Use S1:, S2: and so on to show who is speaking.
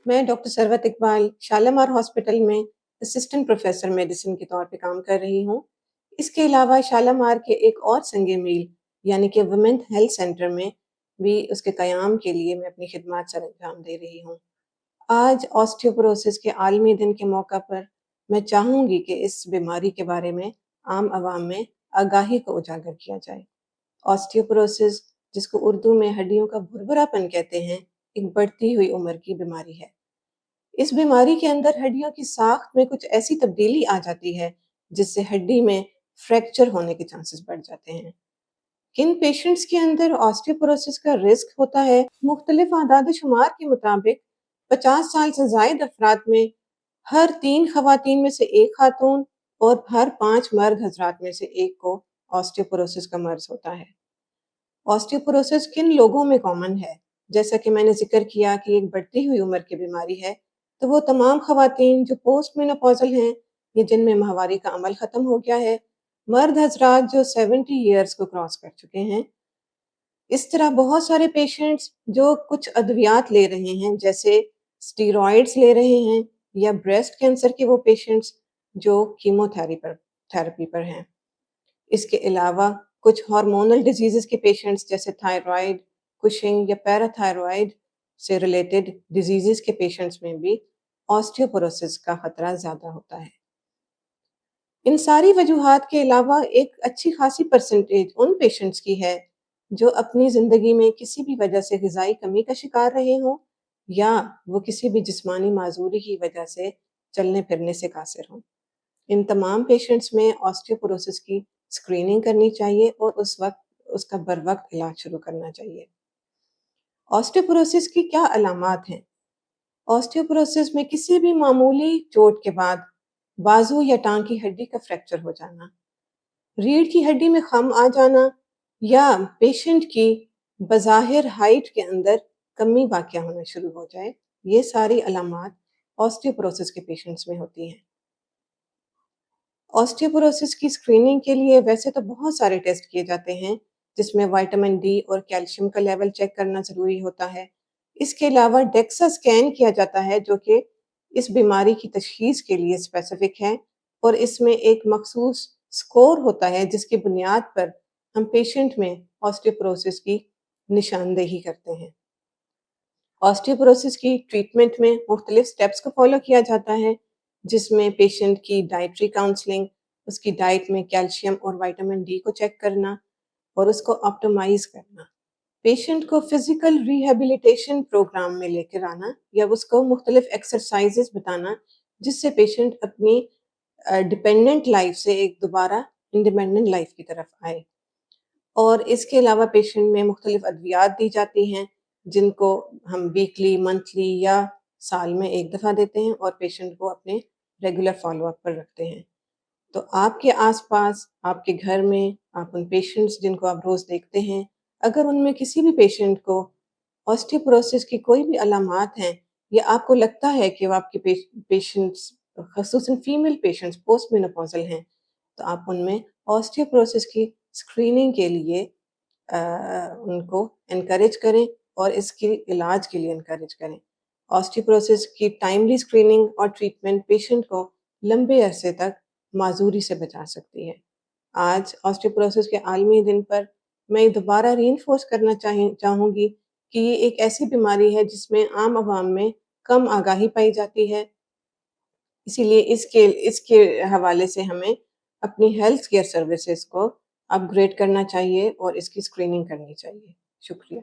S1: मैं doctor Sarwat Iqbal Shalimar hospital में assistant professor medicine के तौर पे काम कर रही हूँ। इसके अलावा शालामार के एक और संगे मील यानी कि वुमेन हेल्थ सेंटर में भी उसके क़याम के लिए मैं अपनी खिदमत सर अंजाम दे रही हूँ। आज ऑस्टियोपोरोसिस के आलमी दिन के मौका पर मैं चाहूँगी कि इस बीमारी के बारे में आम आवाम में आगाही को उजागर किया जाए। ऑस्टियोपोरोसिस, जिसको उर्दू में हड्डियों का भुरभुरापन कहते हैं, एक बढ़ती हुई उम्र की बीमारी है। इस बीमारी के अंदर हड्डियों की साख्त में कुछ ऐसी तब्दीली आ जाती है जिससे हड्डी में फ्रैक्चर होने के चांसेस बढ़ जाते हैं। किन पेशेंट्स के अंदर ऑस्टियोपोरोसिस का रिस्क होता है? मुख्तलिफ आदाद शुमार के मुताबिक 50 साल से जायद अफराद में हर 3 खवातीन में से 1 खातून और हर 5 मर्द हजरात में से 1 को ऑस्टियोपोरोसिस का मर्ज होता है। ऑस्टियोपोरोसिस किन लोगों में कॉमन है? जैसा कि मैंने जिक्र किया कि एक बढ़ती हुई उम्र की बीमारी है, तो वो तमाम खवातीन जो पोस्ट मेनोपॉजल हैं या जिनमें माहवारी का अमल ख़त्म हो गया है, मर्द हजरात जो 70 ईयर्स को क्रॉस कर चुके हैं। इस तरह बहुत सारे पेशेंट्स जो कुछ अद्वियात ले रहे हैं, जैसे स्टीरॉइड्स ले रहे हैं, या ब्रेस्ट कैंसर के वो पेशेंट्स जो थेरेपी पर हैं। इसके अलावा कुछ हार्मोनल डिजीज़ेस के पेशेंट्स जैसे थायराइड, कुशिंग या पैराथायरॉइड से रिलेटेड डिजीज़ेस के पेशेंट्स में भी ऑस्टियोपोरोसिस का खतरा ज़्यादा होता है। इन सारी वजूहात के अलावा एक अच्छी खासी परसेंटेज उन पेशेंट्स की है जो अपनी ज़िंदगी में किसी भी वजह से ग़िज़ाई कमी का शिकार रहे हों, या वो किसी भी जिस्मानी माजूरी की वजह से चलने फिरने से कासिर हों। इन तमाम पेशेंट्स में ऑस्टियोपोरोसिस की स्क्रीनिंग करनी चाहिए और उस वक्त उसका बर वक्त इलाज शुरू करना चाहिए। ऑस्टियोपोरोसिस की क्या अलामात हैं? ऑस्टियोपोरोसिस में किसी भी मामूली चोट के बाद बाजू या टांग की हड्डी का फ्रैक्चर हो जाना, रीढ़ की हड्डी में खम आ जाना, या पेशेंट की बज़ाहिर हाइट के अंदर कमी वाक़या होना शुरू हो जाए, ये सारी अलामात ऑस्टियोपोरोसिस के पेशेंट्स में होती हैं। ऑस्टियोपोरोसिस की स्क्रीनिंग के लिए वैसे तो बहुत सारे टेस्ट किए जाते हैं, जिसमें विटामिन डी और कैल्शियम का लेवल चेक करना ज़रूरी होता है। इसके अलावा डेक्सा स्कैन किया जाता है, जो कि इस बीमारी की तशख़ीस के लिए स्पेसिफिक है, और इसमें एक मखसूस स्कोर होता है जिसकी बुनियाद पर हम पेशेंट में ऑस्टियोपोरोसिस की निशानदेही करते हैं। ऑस्टियोपोरोसिस की ट्रीटमेंट में मुख्तलिफ स्टेप्स को फॉलो किया जाता है, जिसमें पेशेंट की डाइटरी काउंसलिंग, उसकी डाइट में कैल्शियम और विटामिन डी को चेक करना और उसको ऑप्टिमाइज करना, पेशेंट को फिजिकल रिहेबिलिटेशन प्रोग्राम में लेकर आना या उसको मुख्तलिफ एक्सरसाइजेस बताना, जिससे पेशेंट अपनी डिपेंडेंट लाइफ से एक दोबारा इंडिपेंडेंट लाइफ की तरफ आए। और इसके अलावा पेशेंट में मुख्तलिफ अद्वियात दी जाती हैं, जिनको हम वीकली, मंथली या साल में एक दफ़ा देते हैं और पेशेंट को अपने रेगुलर फॉलोअप पर रखते हैं। तो आपके आसपास, आपके घर में, आप उन पेशेंट्स जिनको आप रोज़ देखते हैं, अगर उनमें किसी भी पेशेंट को ऑस्टियोपोरोसिस की कोई भी अलामात हैं, या आपको लगता है कि वो आपके patients ख़ुसूसन female patients post menopausal हैं, तो आप उनमें ऑस्टियोपोरोसिस की स्क्रीनिंग के लिए उनको एनकरेज करें और इसके इलाज के लिए एनकरेज करें। ऑस्टियोपोरोसिस की टाइमली स्क्रीनिंग और ट्रीटमेंट पेशेंट को लंबे अरसे तक माजूरी से बचा सकती है। आज ऑस्टियोपोरोसिस के आलमी दिन पर मैं दोबारा रीइंफोर्स करना चाहूँगी कि ये एक ऐसी बीमारी है जिसमें आम आवाम में कम आगाही पाई जाती है। इसीलिए इसके इसके हवाले से हमें अपनी हेल्थ केयर सर्विसेज को अपग्रेड करना चाहिए और इसकी स्क्रीनिंग करनी चाहिए। शुक्रिया।